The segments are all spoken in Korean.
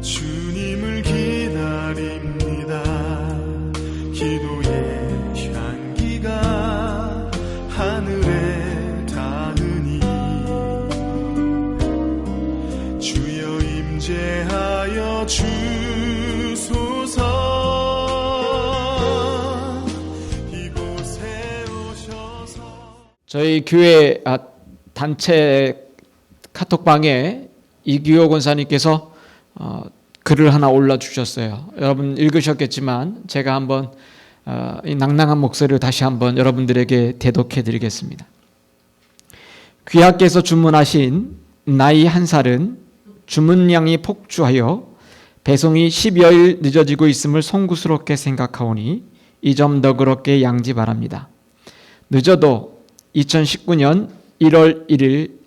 주님을 기다립니다. 기도의 향기가 하늘에 닿으니 주여 임재하여 주소서. 이곳에 오셔서 저희 교회 단체 카톡방에 이규호 권사님께서 글을 하나 올려주셨어요. 여러분 읽으셨겠지만 제가 한번 이 낭낭한 목소리를 다시 한번 여러분들에게 대독해 드리겠습니다. 귀하께서 주문하신 나이 1살은 주문량이 폭주하여 배송이 10여일 늦어지고 있음을 송구스럽게 생각하오니 이 점 너그럽게 양지 바랍니다. 늦어도 2019년 1월 1일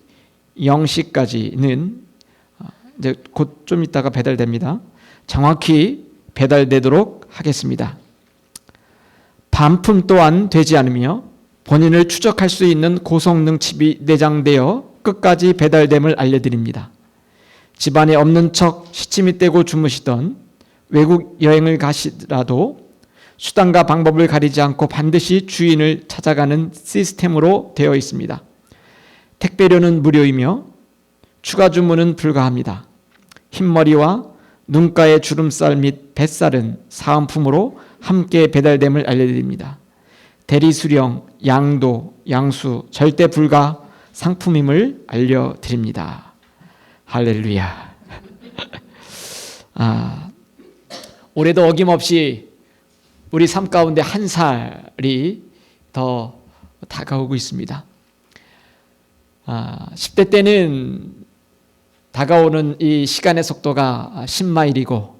0시까지는 이제 곧 좀 있다가 배달됩니다. 정확히 배달되도록 하겠습니다. 반품 또한 되지 않으며 본인을 추적할 수 있는 고성능 칩이 내장되어 끝까지 배달됨을 알려드립니다. 집안에 없는 척 시침이 떼고 주무시던 외국 여행을 가시더라도 수단과 방법을 가리지 않고 반드시 주인을 찾아가는 시스템으로 되어 있습니다. 택배료는 무료이며 추가 주문은 불가합니다. 흰머리와 눈가의 주름살 및 뱃살은 사은품으로 함께 배달됨을 알려드립니다. 대리 수령, 양도, 양수 절대 불가 상품임을 알려드립니다. 할렐루야. 올해도 어김없이 우리 삶 가운데 1살이 더 다가오고 있습니다. 10대 때는 다가오는 이 시간의 속도가 10마일이고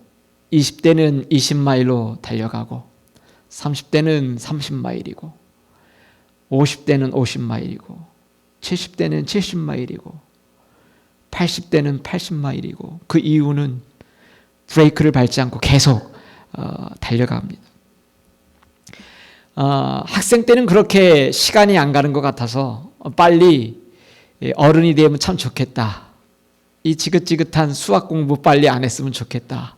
20대는 20마일로 달려가고 30대는 30마일이고 50대는 50마일이고 70대는 70마일이고 80대는 80마일이고 그 이유는 브레이크를 밟지 않고 계속 달려갑니다. 학생 때는 그렇게 시간이 안 가는 것 같아서 빨리 어른이 되면 참 좋겠다. 이 지긋지긋한 수학 공부 빨리 안 했으면 좋겠다.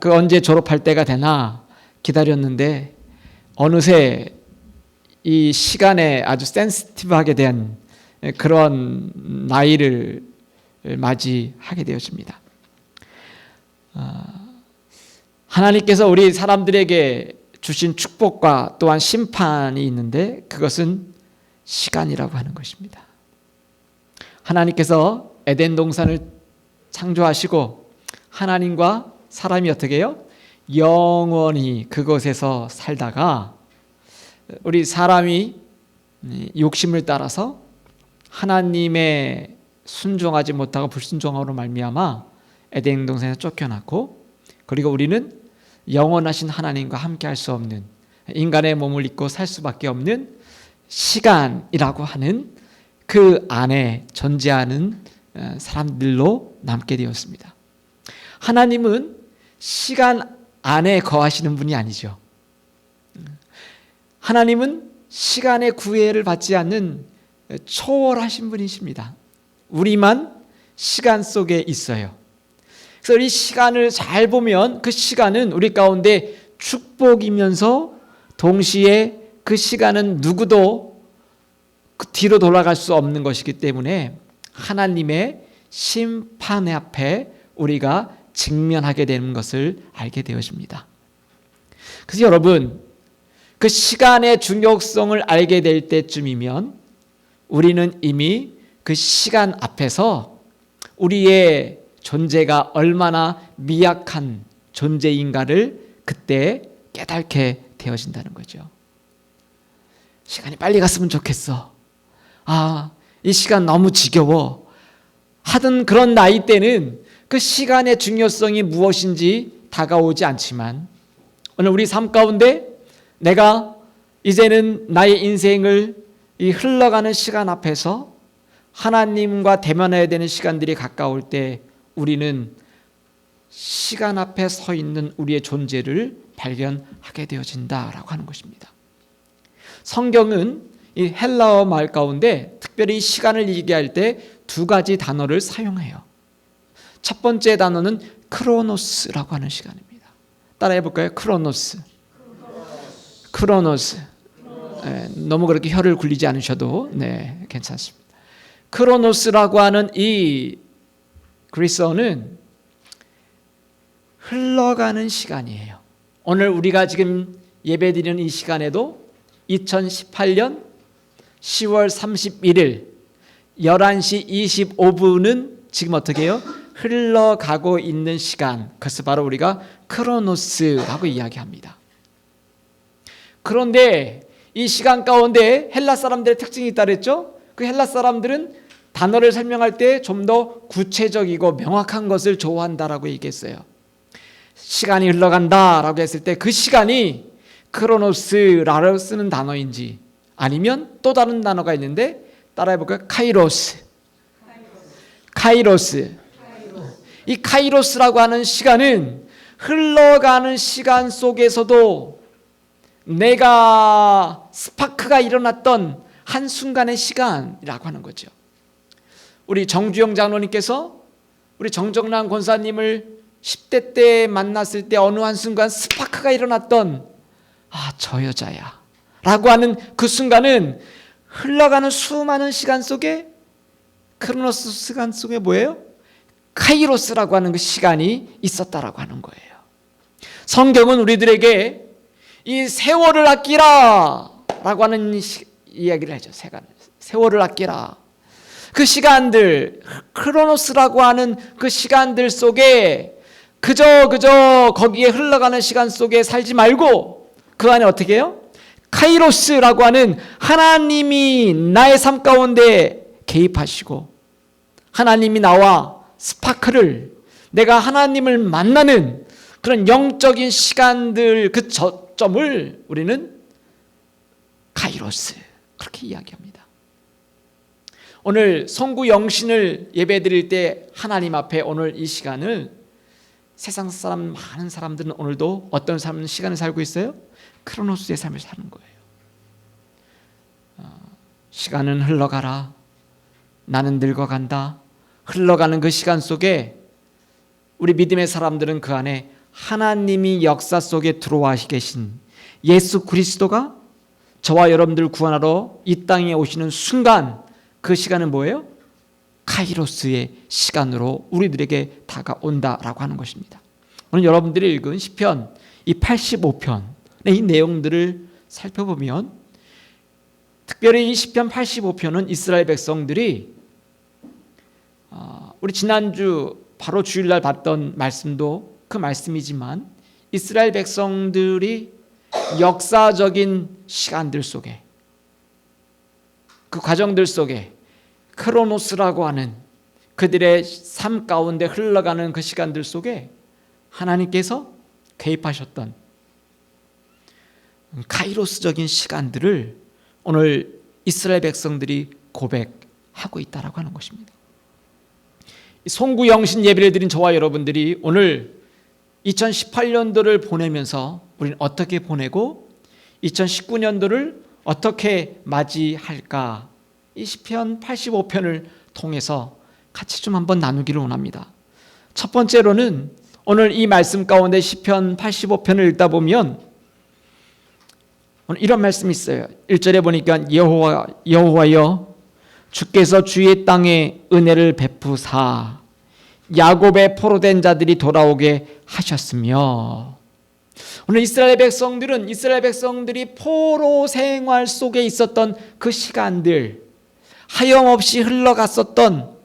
그 언제 졸업할 때가 되나 기다렸는데 어느새 이 시간에 아주 센시티브하게 대한 그런 나이를 맞이하게 되었습니다. 하나님께서 우리 사람들에게 주신 축복과 또한 심판이 있는데 그것은 시간이라고 하는 것입니다. 하나님께서 에덴 동산을 창조하시고 하나님과 사람이 어떻게 해요? 영원히 그곳에서 살다가 우리 사람이 욕심을 따라서 하나님의 순종하지 못하고 불순종함으로 말미암아 에덴 동산에서 쫓겨났고 그리고 우리는 영원하신 하나님과 함께 할 수 없는 인간의 몸을 입고 살 수밖에 없는 시간이라고 하는 그 안에 존재하는 사람들로 남게 되었습니다. 하나님은 시간 안에 거하시는 분이 아니죠. 하나님은 시간의 구애를 받지 않는 초월하신 분이십니다. 우리만 시간 속에 있어요. 그래서 이 시간을 잘 보면 그 시간은 우리 가운데 축복이면서 동시에 그 시간은 누구도 그 뒤로 돌아갈 수 없는 것이기 때문에 하나님의 심판 앞에 우리가 직면하게 되는 것을 알게 되어집니다. 그래서 여러분, 그 시간의 중요성을 알게 될 때쯤이면 우리는 이미 그 시간 앞에서 우리의 존재가 얼마나 미약한 존재인가를 그때 깨닫게 되어진다는 거죠. 시간이 빨리 갔으면 좋겠어. 이 시간 너무 지겨워. 하던 그런 나이 때는 그 시간의 중요성이 무엇인지 다가오지 않지만 오늘 우리 삶 가운데 내가 이제는 나의 인생을 이 흘러가는 시간 앞에서 하나님과 대면해야 되는 시간들이 가까울 때 우리는 시간 앞에 서 있는 우리의 존재를 발견하게 되어진다라고 하는 것입니다. 성경은 이 헬라어 말 가운데 특별히 시간을 얘기할 때 두 가지 단어를 사용해요. 첫 번째 단어는 크로노스라고 하는 시간입니다. 따라해 볼까요? 크로노스. 크로노스. 너무 그렇게 혀를 굴리지 않으셔도 괜찮습니다. 크로노스라고 하는 이 그리스어는 흘러가는 시간이에요. 오늘 우리가 지금 예배드리는 이 시간에도 2018년 10월 31일 11시 25분은 지금 어떻게 해요? 흘러가고 있는 시간, 그것을 바로 우리가 크로노스라고 이야기합니다. 그런데 이 시간 가운데 헬라 사람들의 특징이 있다 그랬죠? 그 헬라 사람들은 단어를 설명할 때 좀 더 구체적이고 명확한 것을 좋아한다라고 얘기했어요. 시간이 흘러간다라고 했을 때 그 시간이 크로노스라고 쓰는 단어인지 아니면 또 다른 단어가 있는데 따라해 볼까요? 카이로스. 이 카이로스라고 하는 시간은 흘러가는 시간 속에서도 내가 스파크가 일어났던 한순간의 시간이라고 하는 거죠. 우리 정주영 장로님께서 우리 정정란 권사님을 10대 때 만났을 때 어느 한순간 스파크가 일어났던 저 여자야 라고 하는 그 순간은 흘러가는 수많은 시간 속에 크로노스 시간 속에 뭐예요? 카이로스라고 하는 그 시간이 있었다라고 하는 거예요. 성경은 우리들에게 이 세월을 아끼라 라고 하는 이야기를 하죠. 세월을 아끼라. 그 시간들, 크로노스라고 하는 그 시간들 속에 그저 거기에 흘러가는 시간 속에 살지 말고 그 안에 어떻게 해요? 카이로스라고 하는 하나님이 나의 삶 가운데 개입하시고 하나님이 나와 스파크를 내가 하나님을 만나는 그런 영적인 시간들 그 저점을 우리는 카이로스 그렇게 이야기합니다. 오늘 성구 영신을 예배드릴 때 하나님 앞에 오늘 이 시간을 세상 사람 많은 사람들은 오늘도 어떤 삶은 시간을 살고 있어요? 크로노스의 삶을 사는 거예요. 시간은 흘러가라. 나는 늙어간다. 흘러가는 그 시간 속에 우리 믿음의 사람들은 그 안에 하나님이 역사 속에 들어와 계신 예수 그리스도가 저와 여러분들 구원하러 이 땅에 오시는 순간 그 시간은 뭐예요? 카이로스의 시간으로 우리들에게 다가온다라고 하는 것입니다. 오늘 여러분들이 읽은 시편 이 85편의 이 내용들을 살펴보면 특별히 이 시편 85편은 이스라엘 백성들이 우리 지난주 바로 주일날 봤던 말씀도 그 말씀이지만 이스라엘 백성들이 역사적인 시간들 속에 그 과정들 속에 크로노스라고 하는 그들의 삶 가운데 흘러가는 그 시간들 속에 하나님께서 개입하셨던 카이로스적인 시간들을 오늘 이스라엘 백성들이 고백하고 있다라고 하는 것입니다. 송구 영신 예배를 드린 저와 여러분들이 오늘 2018년도를 보내면서 우리는 어떻게 보내고 2019년도를 어떻게 맞이할까? 이 시편 85편을 통해서 같이 좀 한번 나누기를 원합니다. 첫 번째로는 오늘 이 말씀 가운데 시편 85편을 읽다 보면 오늘 이런 말씀이 있어요. 1절에 보니까 여호와여 주께서 주의 땅에 은혜를 베푸사 야곱의 포로된 자들이 돌아오게 하셨으며 오늘 이스라엘 백성들이 포로 생활 속에 있었던 그 시간들 하염없이 흘러갔었던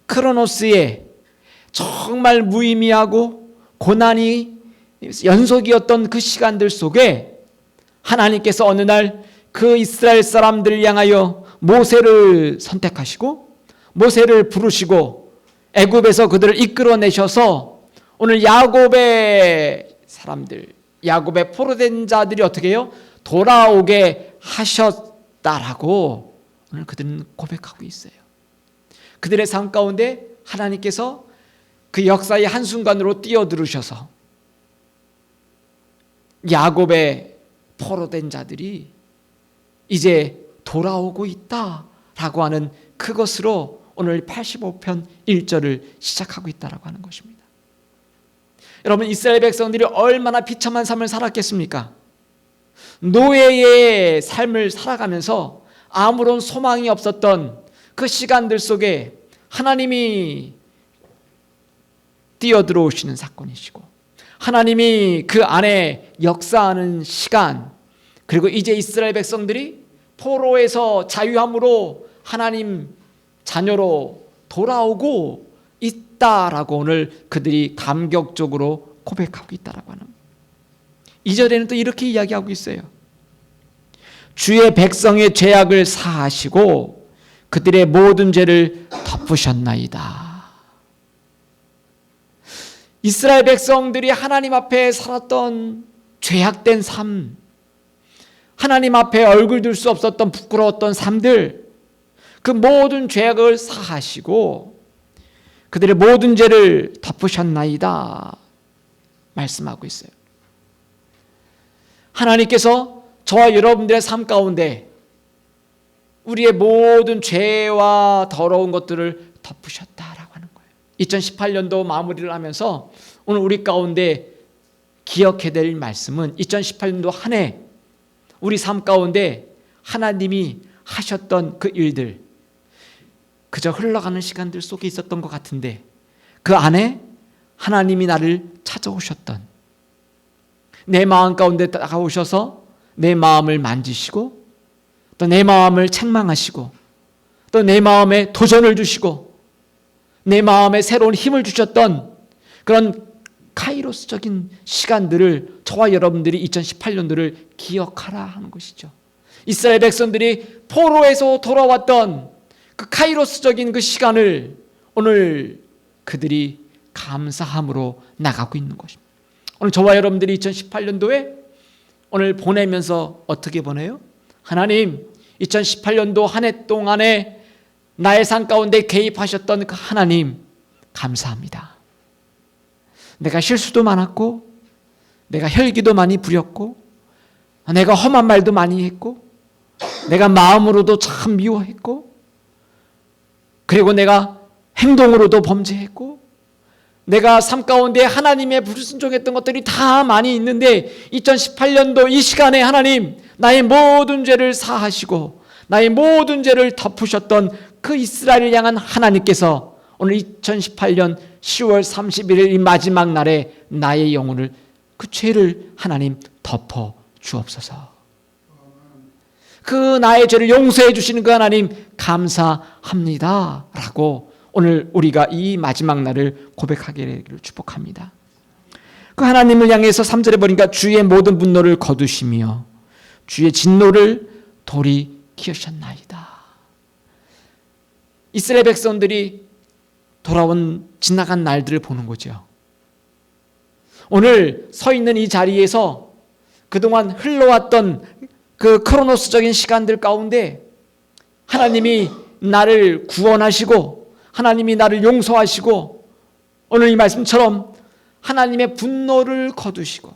크로노스의 정말 무의미하고 고난이 연속이었던 그 시간들 속에 하나님께서 어느 날 그 이스라엘 사람들을 향하여 모세를 선택하시고 모세를 부르시고 애굽에서 그들을 이끌어내셔서 오늘 야곱의 사람들, 야곱의 포로된 자들이 어떻게 해요? 돌아오게 하셨다라고 오늘 그들은 고백하고 있어요. 그들의 삶 가운데 하나님께서 그 역사의 한순간으로 뛰어들으셔서 야곱의 포로된 자들이 이제 돌아오고 있다라고 하는 그것으로 오늘 85편 1절을 시작하고 있다라고 하는 것입니다. 여러분, 이스라엘 백성들이 얼마나 비참한 삶을 살았겠습니까? 노예의 삶을 살아가면서 아무런 소망이 없었던 그 시간들 속에 하나님이 뛰어들어오시는 사건이시고, 하나님이 그 안에 역사하는 시간, 그리고 이제 이스라엘 백성들이 포로에서 자유함으로 하나님 자녀로 돌아오고 있다라고 오늘 그들이 감격적으로 고백하고 있다라고 하는, 2절에는 또 이렇게 이야기하고 있어요. 주의 백성의 죄악을 사하시고 그들의 모든 죄를 덮으셨나이다. 이스라엘 백성들이 하나님 앞에 살았던 죄악된 삶, 하나님 앞에 얼굴 들 수 없었던 부끄러웠던 삶들, 그 모든 죄악을 사하시고 그들의 모든 죄를 덮으셨나이다 말씀하고 있어요. 하나님께서 저와 여러분들의 삶 가운데 우리의 모든 죄와 더러운 것들을 덮으셨다라고 하는 거예요. 2018년도 마무리를 하면서 오늘 우리 가운데 기억해야 될 말씀은 2018년도 한 해 우리 삶 가운데 하나님이 하셨던 그 일들, 그저 흘러가는 시간들 속에 있었던 것 같은데 그 안에 하나님이 나를 찾아오셨던, 내 마음 가운데 다가오셔서 내 마음을 만지시고 또 내 마음을 책망하시고 또 내 마음에 도전을 주시고 내 마음에 새로운 힘을 주셨던 그런 카이로스적인 시간들을 저와 여러분들이 2018년도를 기억하라 하는 것이죠. 이스라엘 백성들이 포로에서 돌아왔던 그 카이로스적인 그 시간을 오늘 그들이 감사함으로 나가고 있는 것입니다. 오늘 저와 여러분들이 2018년도에 오늘 보내면서 어떻게 보내요? 하나님, 2018년도 한 해 동안에 나의 삶 가운데 개입하셨던 그 하나님 감사합니다. 내가 실수도 많았고 내가 혈기도 많이 부렸고 내가 험한 말도 많이 했고 내가 마음으로도 참 미워했고 그리고 내가 행동으로도 범죄했고 내가 삶 가운데 하나님의 불순종했던 것들이 다 많이 있는데 2018년도 이 시간에 하나님 나의 모든 죄를 사하시고 나의 모든 죄를 덮으셨던 그 이스라엘을 향한 하나님께서 오늘 2018년 10월 31일 이 마지막 날에 나의 영혼을, 그 죄를 하나님 덮어 주옵소서. 그 나의 죄를 용서해 주시는 그 하나님 감사합니다 라고 오늘 우리가 이 마지막 날을 고백하게 되기를 축복합니다. 그 하나님을 향해서 3절에 보니까 주의 모든 분노를 거두시며 주의 진노를 돌이키셨나이다. 이스라엘 백성들이 돌아온 지나간 날들을 보는 거죠. 오늘 서 있는 이 자리에서 그동안 흘러왔던 그 크로노스적인 시간들 가운데 하나님이 나를 구원하시고 하나님이 나를 용서하시고 오늘 이 말씀처럼 하나님의 분노를 거두시고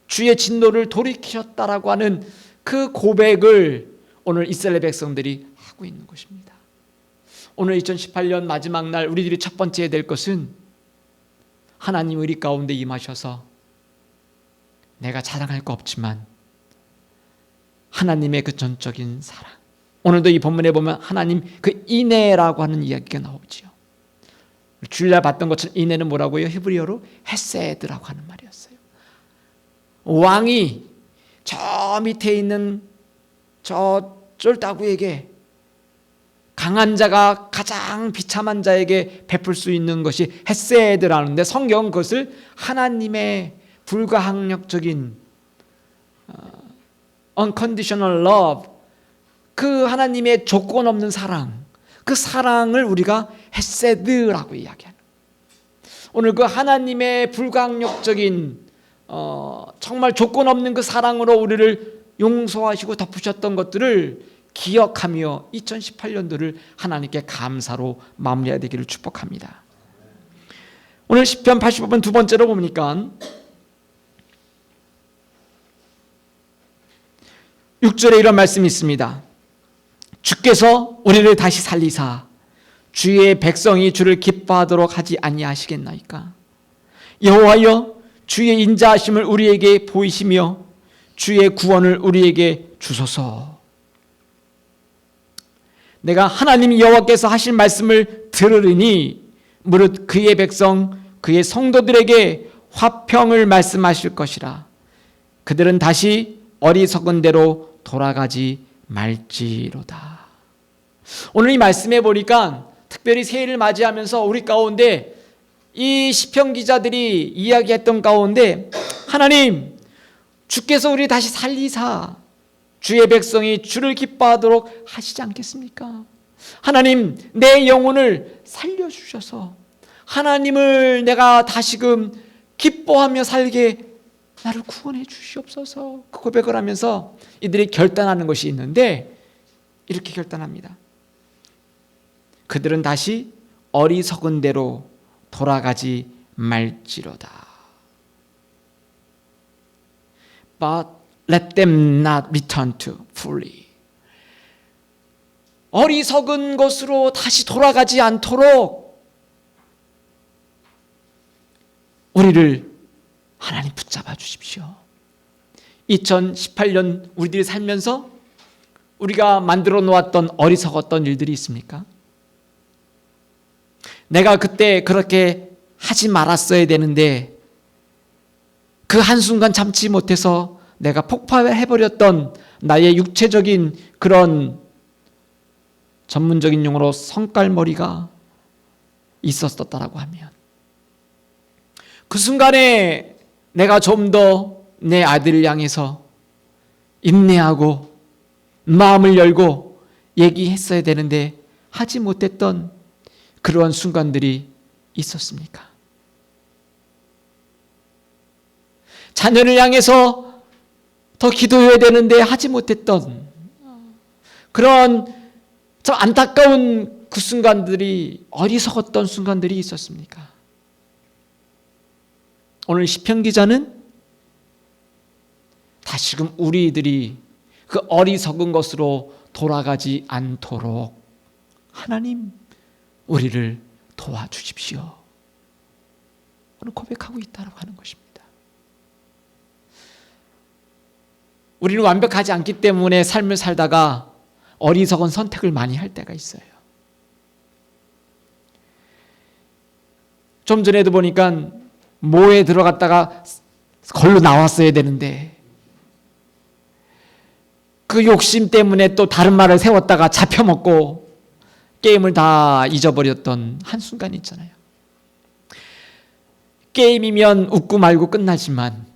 주의 진노를 돌이키셨다라고 하는 그 고백을 오늘 이스라엘 백성들이 하고 있는 것입니다. 오늘 2018년 마지막 날 우리들이 첫 번째 해야 될 것은 하나님 우리 가운데 임하셔서 내가 자랑할 거 없지만 하나님의 그 전적인 사랑, 오늘도 이 본문에 보면 하나님 그 인애라고 하는 이야기가 나오지요. 주일날 봤던 것처럼 인애는 뭐라고요? 히브리어로 헤세드라고 하는 말이었어요. 왕이 저 밑에 있는 저 쫄따구에게, 강한 자가 가장 비참한 자에게 베풀 수 있는 것이 헤세드라는데 성경은 그것을 하나님의 불가항력적인 unconditional love, 그 하나님의 조건 없는 사랑, 그 사랑을 우리가 헤세드라고 이야기하는, 오늘 그 하나님의 불가항력적인 정말 조건 없는 그 사랑으로 우리를 용서하시고 덮으셨던 것들을 기억하며 2018년도를 하나님께 감사로 마무리해야 되기를 축복합니다. 오늘 시편 85편 두 번째로 보니까 6절에 이런 말씀이 있습니다. 주께서 우리를 다시 살리사 주의 백성이 주를 기뻐하도록 하지 아니하시겠나이까. 여호와여, 주의 인자하심을 우리에게 보이시며 주의 구원을 우리에게 주소서. 내가 하나님 여호와께서 하실 말씀을 들으리니 무릇 그의 백성 그의 성도들에게 화평을 말씀하실 것이라. 그들은 다시 어리석은 대로 돌아가지 말지로다. 오늘 이 말씀해 보니까 특별히 새해를 맞이하면서 우리 가운데 이 시편 기자들이 이야기했던 가운데 하나님, 주께서 우리 다시 살리사 주의 백성이 주를 기뻐하도록 하시지 않겠습니까? 하나님, 내 영혼을 살려주셔서 하나님을 내가 다시금 기뻐하며 살게 나를 구원해 주시옵소서. 그 고백을 하면서 이들이 결단하는 것이 있는데 이렇게 결단합니다. 그들은 다시 어리석은 대로 돌아가지 말지로다. But let them not return to fully. 어리석은 것으로 다시 돌아가지 않도록 우리를 하나님 붙잡아 주십시오. 2018년 우리들이 살면서 우리가 만들어 놓았던 어리석었던 일들이 있습니까? 내가 그때 그렇게 하지 말았어야 되는데 그 한순간 참지 못해서 내가 폭발해버렸던 나의 육체적인 그런 전문적인 용어로 성깔머리가 있었다라고 하면 그 순간에 내가 좀 더 내 아들을 향해서 인내하고 마음을 열고 얘기했어야 되는데 하지 못했던 그러한 순간들이 있었습니까? 자녀를 향해서 더 기도해야 되는데 하지 못했던 그런 참 안타까운 그 순간들이, 어리석었던 순간들이 있었습니까? 오늘 시편 기자는 다시금 우리들이 그 어리석은 것으로 돌아가지 않도록 하나님 우리를 도와주십시오. 오늘 고백하고 있다고 하는 것입니다. 우리는 완벽하지 않기 때문에 삶을 살다가 어리석은 선택을 많이 할 때가 있어요. 좀 전에도 보니까 모에 들어갔다가 걸로 나왔어야 되는데 그 욕심 때문에 또 다른 말을 세웠다가 잡혀먹고 게임을 다 잊어버렸던 한순간이 있잖아요. 게임이면 웃고 말고 끝나지만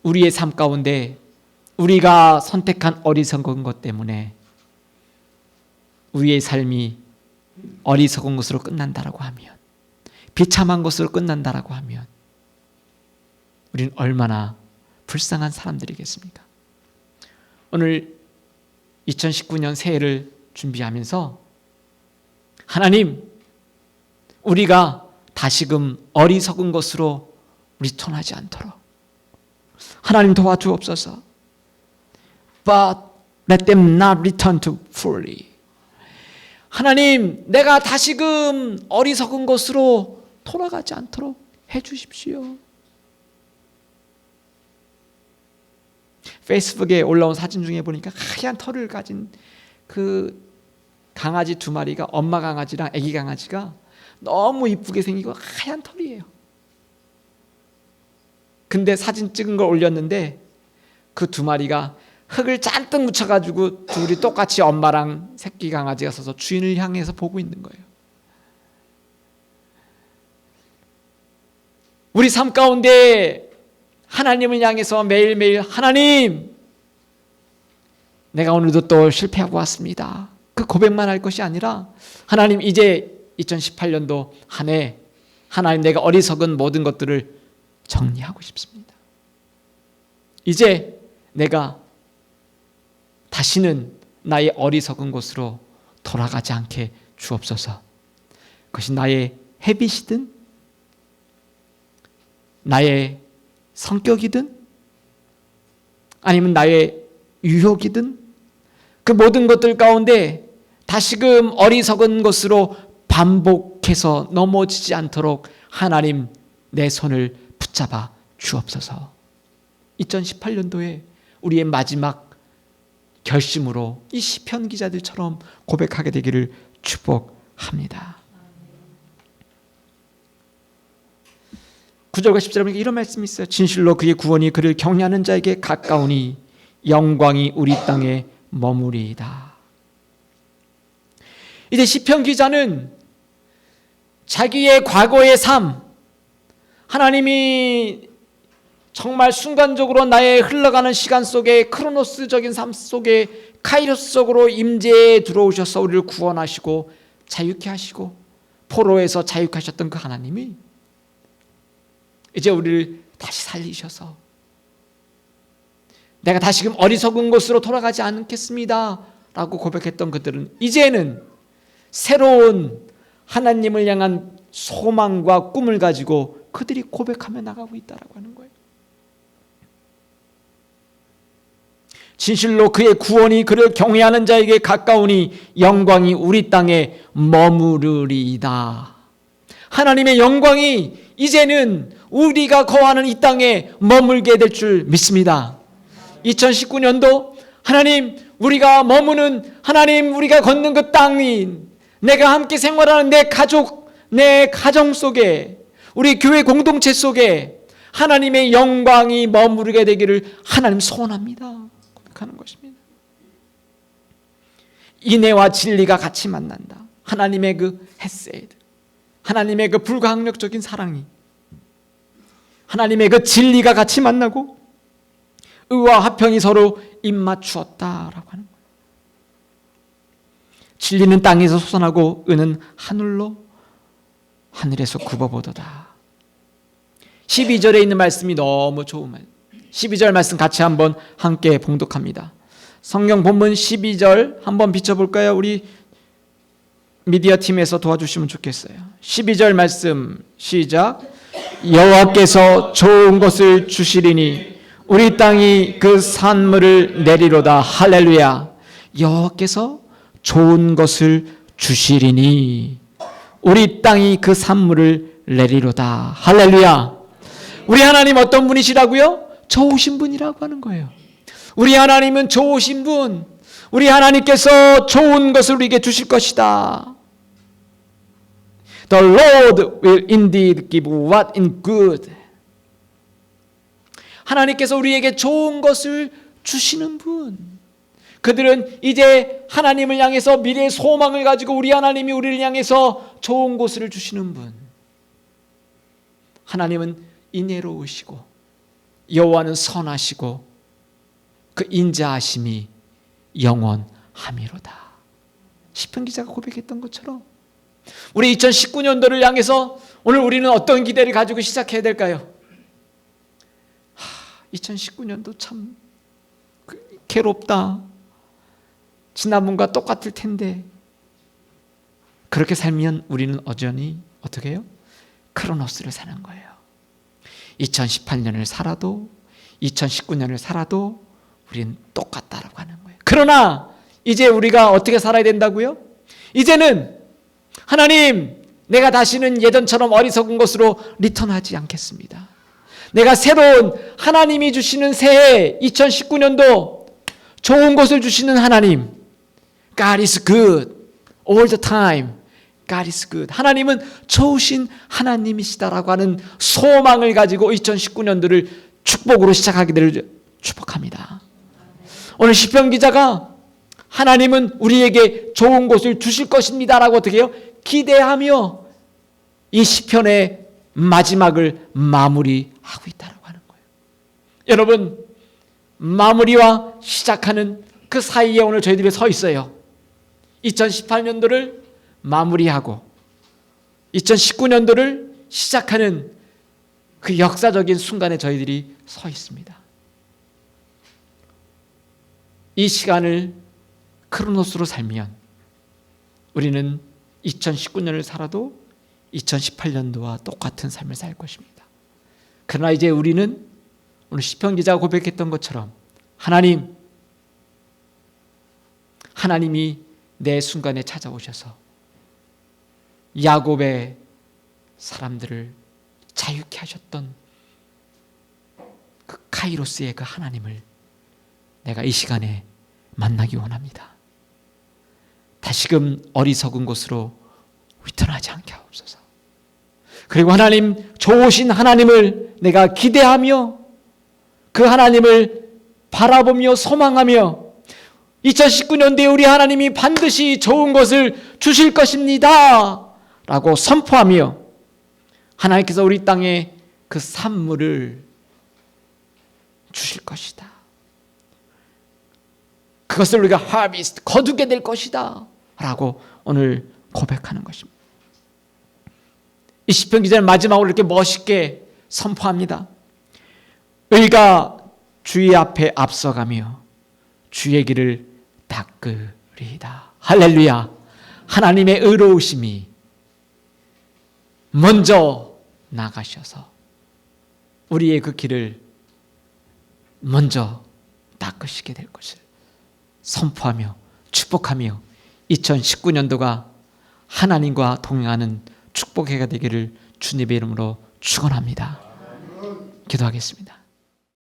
우리의 삶 가운데 우리가 선택한 어리석은 것 때문에 우리의 삶이 어리석은 것으로 끝난다라고 하면, 비참한 것으로 끝난다라고 하면 우리는 얼마나 불쌍한 사람들이겠습니까? 오늘 2019년 새해를 준비하면서 하나님, 우리가 다시금 어리석은 것으로 리턴하지 않도록 하나님 도와주옵소서. But let them not return to fully. 하나님, 내가 다시금 어리석은 것으로 돌아가지 않도록 해주십시오. 페이스북에 올라온 사진 중에 보니까 하얀 털을 가진 그 강아지 두 마리가, 엄마 강아지랑 아기 강아지가 너무 이쁘게 생기고 하얀 털이에요. 근데 사진 찍은 걸 올렸는데 그 두 마리가 흙을 잔뜩 묻혀가지고 둘이 똑같이 엄마랑 새끼 강아지가 서서 주인을 향해서 보고 있는 거예요. 우리 삶 가운데 하나님을 향해서 매일매일 하나님, 내가 오늘도 또 실패하고 왔습니다. 그 고백만 할 것이 아니라 하나님, 이제 2018년도 한 해 하나님, 내가 어리석은 모든 것들을 정리하고 싶습니다. 이제 내가 다시는 나의 어리석은 곳으로 돌아가지 않게 주옵소서. 그것이 나의 헤빗이든 나의 성격이든 아니면 나의 유혹이든 그 모든 것들 가운데 다시금 어리석은 것으로 반복해서 넘어지지 않도록 하나님 내 손을 붙잡아 주옵소서. 2018년도에 우리의 마지막 결심으로 이 시편 기자들처럼 고백하게 되기를 축복합니다. 9절과 10절에 이런 말씀이 있어요. 진실로 그의 구원이 그를 경외하는 자에게 가까우니 영광이 우리 땅에 머무리이다. 이제 시편 기자는 자기의 과거의 삶, 하나님이 정말 순간적으로 나의 흘러가는 시간 속에 크로노스적인 삶 속에 카이로스적으로 임재에 들어오셔서 우리를 구원하시고 자유케 하시고 포로에서 자유케 하셨던 그 하나님이 이제 우리를 다시 살리셔서 내가 다시금 어리석은 곳으로 돌아가지 않겠습니다 라고 고백했던 그들은 이제는 새로운 하나님을 향한 소망과 꿈을 가지고 그들이 고백하며 나가고 있다라고 하는 거예요. 진실로 그의 구원이 그를 경외하는 자에게 가까우니 영광이 우리 땅에 머무르리이다. 하나님의 영광이 이제는 우리가 거하는 이 땅에 머물게 될 줄 믿습니다. 2019년도 하나님 우리가 머무는 하나님 우리가 걷는 그 땅이 내가 함께 생활하는 내 가족 내 가정 속에 우리 교회 공동체 속에 하나님의 영광이 머무르게 되기를 하나님 소원합니다. 고백하는 것입니다. 인애와 진리가 같이 만난다. 하나님의 그 헤세드, 하나님의 그 불가항력적인 사랑이 하나님의 그 진리가 같이 만나고 의와 화평이 서로 입맞추었다라고 하는 거예요. 진리는 땅에서 솟아나고 의는 하늘에서 굽어보도다. 12절에 있는 말씀이 너무 좋은 말. 12절 말씀 같이 한번 함께 봉독합니다. 성경 본문 12절 한번 비춰볼까요? 우리 미디어 팀에서 도와주시면 좋겠어요. 12절 말씀 시작. 여호와께서 좋은 것을 주시리니 우리 땅이 그 산물을 내리로다. 할렐루야. 여호와께서 좋은 것을 주시리니 우리 땅이 그 산물을 내리로다. 할렐루야. 우리 하나님 어떤 분이시라고요? 좋으신 분이라고 하는 거예요. 우리 하나님은 좋으신 분, 우리 하나님께서 좋은 것을 우리에게 주실 것이다. The Lord will indeed give what is good. 하나님께서 우리에게 좋은 것을 주시는 분. 그들은 이제 하나님을 향해서 미래의 소망을 가지고 우리 하나님이 우리를 향해서 좋은 것을 주시는 분. 하나님은 인애로우시고 여호와는 선하시고 그 인자하심이 영원함이로다. 시편 기자가 고백했던 것처럼 우리 2019년도를 향해서 오늘 우리는 어떤 기대를 가지고 시작해야 될까요? 2019년도 참 괴롭다. 지난번과 똑같을 텐데 그렇게 살면 우리는 여전히 어떻게 해요? 크로노스를 사는 거예요. 2018년을 살아도 2019년을 살아도 우리는 똑같다라고 하는 거예요. 그러나 이제 우리가 어떻게 살아야 된다고요? 이제는 하나님 내가 다시는 예전처럼 어리석은 것으로 리턴하지 않겠습니다. 내가 새로운 하나님이 주시는 새해 2019년도 좋은 것을 주시는 하나님 God is good all the time. God is good. 하나님은 좋으신 하나님이시다라고 하는 소망을 가지고 2019년도를 축복으로 시작하게 되를 축복합니다. 오늘 시편 기자가 하나님은 우리에게 좋은 것을 주실 것입니다라고 어떻게 해요? 기대하며 이 시편의 마지막을 마무리하고 있다라고 하는 거예요. 여러분 마무리와 시작하는 그 사이에 오늘 저희들이 서 있어요. 2018년도를 마무리하고 2019년도를 시작하는 그 역사적인 순간에 저희들이 서 있습니다. 이 시간을 크로노스로 살면 우리는 2019년을 살아도 2018년도와 똑같은 삶을 살 것입니다. 그러나 이제 우리는 오늘 시편 기자가 고백했던 것처럼 하나님 하나님이 내 순간에 찾아오셔서 야곱의 사람들을 자유케 하셨던 그 카이로스의 그 하나님을 내가 이 시간에 만나기 원합니다. 다시금 어리석은 곳으로 휘턴하지 않게 하옵소서. 그리고 하나님, 좋으신 하나님을 내가 기대하며 그 하나님을 바라보며 소망하며 2019년도에 우리 하나님이 반드시 좋은 것을 주실 것입니다 라고 선포하며 하나님께서 우리 땅에 그 산물을 주실 것이다, 그것을 우리가 하비스트, 거두게 될 것이다 라고 오늘 고백하는 것입니다. 이 시편 기자는 마지막으로 이렇게 멋있게 선포합니다. 의가 주의 앞에 앞서가며 주의 길을 닦으리이다. 할렐루야. 하나님의 의로우심이 먼저 나가셔서 우리의 그 길을 먼저 닦으시게 될 것을 선포하며 축복하며 2019년도가 하나님과 동행하는 축복해가 되기를 주님의 이름으로 축원합니다. 기도하겠습니다.